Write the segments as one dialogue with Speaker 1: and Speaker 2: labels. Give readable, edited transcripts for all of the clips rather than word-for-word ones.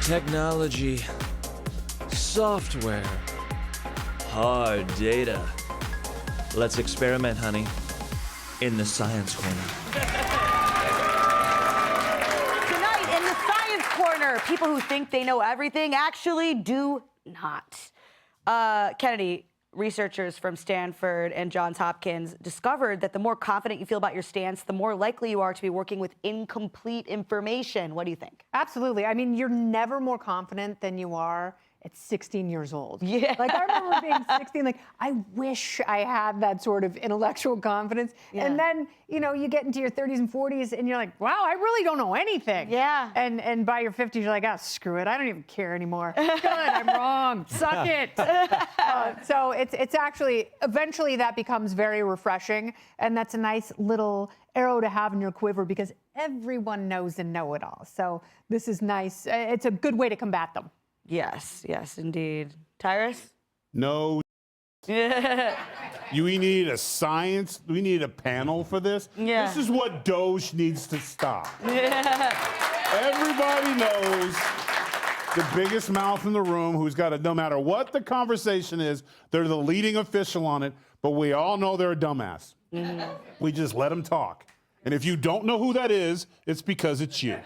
Speaker 1: technology, software, hard data. Let's experiment, honey, in the Science Corner.
Speaker 2: Tonight in the Science Corner, people who think they know everything actually do not. Kennedy, researchers from Stanford and Johns Hopkins discovered that the more confident you feel about your stance, the more likely you are to be working with incomplete information. What do you think?
Speaker 3: Absolutely. I mean, you're never more confident than you are at 16 years old.
Speaker 2: Yeah.
Speaker 3: Like, I remember being 16, like, I wish I had that sort of intellectual confidence.
Speaker 2: Yeah.
Speaker 3: And then, you know, you get into your 30s and 40s and you're like, wow, I really don't know anything.
Speaker 2: Yeah.
Speaker 3: And by your 50s, you're like, oh, screw it. I don't even care anymore. Good, I'm wrong. Suck it. So it's actually, eventually that becomes very refreshing. And that's a nice little arrow to have in your quiver because everyone knows and know it all. So this is nice. It's a good way to combat them.
Speaker 2: Yes, yes, indeed. Tyrus?
Speaker 4: No. We need a science, we need a panel for this.
Speaker 2: Yeah.
Speaker 4: This is what DOGE needs to stop.
Speaker 2: Yeah.
Speaker 4: Everybody knows the biggest mouth in the room who's got it, no matter what the conversation is, they're the leading official on it, but we all know they're a dumbass. Mm-hmm. We just let them talk. And if you don't know who that is, it's because it's you.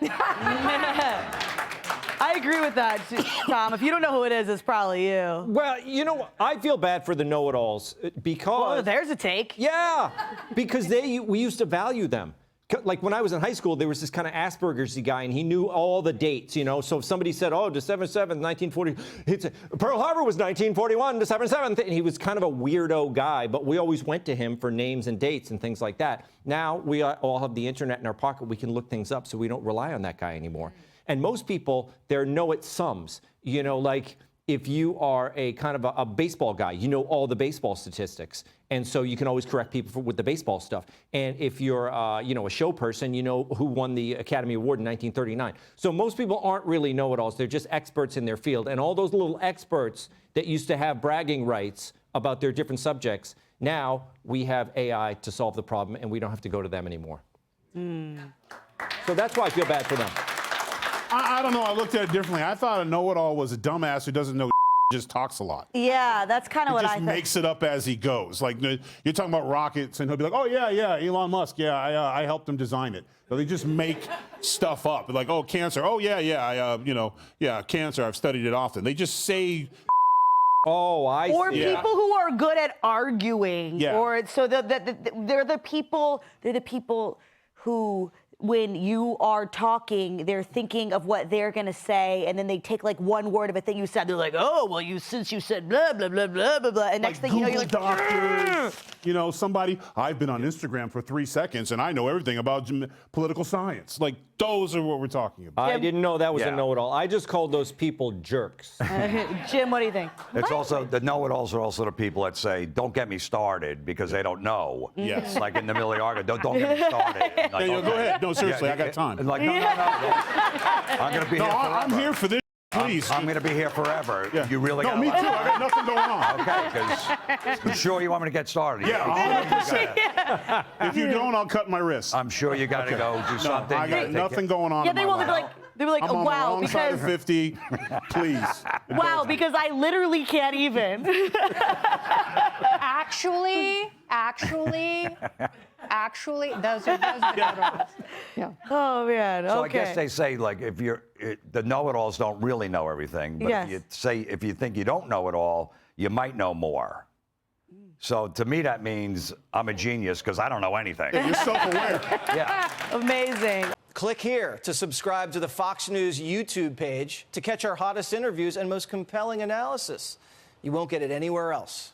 Speaker 2: I agree with that, Tom. If you don't know who it is, it's probably you.
Speaker 5: Well, you know, I feel bad for the know-it-alls because...
Speaker 2: Well, there's a take.
Speaker 5: Yeah, because we used to value them. Like when I was in high school, there was this kind of Asperger's guy, and he knew all the dates, you know. So if somebody said, oh, December 7th, 1940, he'd say, Pearl Harbor was 1941, December 7th. And he was kind of a weirdo guy, but we always went to him for names and dates and things like that. Now we all have the internet in our pocket. We can look things up, so we don't rely on that guy anymore. And most people, they're know-it-sums. You know, like if you are a kind of a baseball guy, you know all the baseball statistics. And so you can always correct people with the baseball stuff. And if you're, you know, a show person, you know who won the Academy Award in 1939. So most people aren't really know-it-alls. They're just experts in their field. And all those little experts that used to have bragging rights about their different subjects, now we have AI to solve the problem, and we don't have to go to them anymore. So that's why I feel bad for them.
Speaker 4: I don't know, I looked at it differently. I thought a know-it-all was a dumbass who doesn't know just talks a lot.
Speaker 2: Yeah, that's kind of what I thought.
Speaker 4: He just makes it up as he goes. Like, you're talking about rockets, and he'll be like, oh, yeah, Elon Musk, yeah, I helped him design it. So they just make stuff up. Like, oh, cancer, oh, yeah, cancer, I've studied it often. They just say
Speaker 5: oh, I see.
Speaker 2: Or people who are good at arguing.
Speaker 4: Yeah.
Speaker 2: Or so they're the people who, when you are talking, they're thinking of what they're going to say, and then they take like one word of a thing you said. They're like, oh, well, since you said blah, blah, blah, blah, blah, blah. And next thing you know, you're like,
Speaker 4: doctors, you know, somebody, I've been on Instagram for 3 seconds, and I know everything about political science. Like, those are what we're talking about.
Speaker 5: I didn't know that was a know-it-all. I just called those people jerks.
Speaker 2: Jim, what do you think?
Speaker 6: It's also, the know-it-alls are also the people that say, don't get me started, because they don't know.
Speaker 4: Yes.
Speaker 6: Like in the middle of the argument, don't get me started. And like,
Speaker 4: Go ahead. No, seriously, I got time.
Speaker 6: And like, no. I'm going to be here forever.
Speaker 4: I'm here for this. Please.
Speaker 6: I'm going to be here forever.
Speaker 4: Yeah.
Speaker 6: You really got
Speaker 4: me too. I got nothing going on.
Speaker 6: Okay, because I'm sure you want me to get started.
Speaker 4: Yeah, 100%. If you don't, I'll cut my wrist.
Speaker 6: I'm sure you got to go do something.
Speaker 4: I got nothing going on.
Speaker 2: Yeah, they will. They'll be like,
Speaker 4: I'm on
Speaker 2: wow,
Speaker 4: the wrong side
Speaker 2: because
Speaker 4: of 50. Please.
Speaker 2: wow, because I literally can't even.
Speaker 3: Actually, those are know-it-alls. Yeah.
Speaker 2: Oh man.
Speaker 6: So
Speaker 2: Okay.
Speaker 6: I guess they say, like, if the know-it-alls don't really know everything, but
Speaker 2: Yes.
Speaker 6: if you think you don't know it all, you might know more. So to me, that means I'm a genius because I don't know anything.
Speaker 4: You're self-aware.
Speaker 6: Yeah.
Speaker 2: Amazing.
Speaker 7: Click here to subscribe to the Fox News YouTube page to catch our hottest interviews and most compelling analysis. You won't get it anywhere else.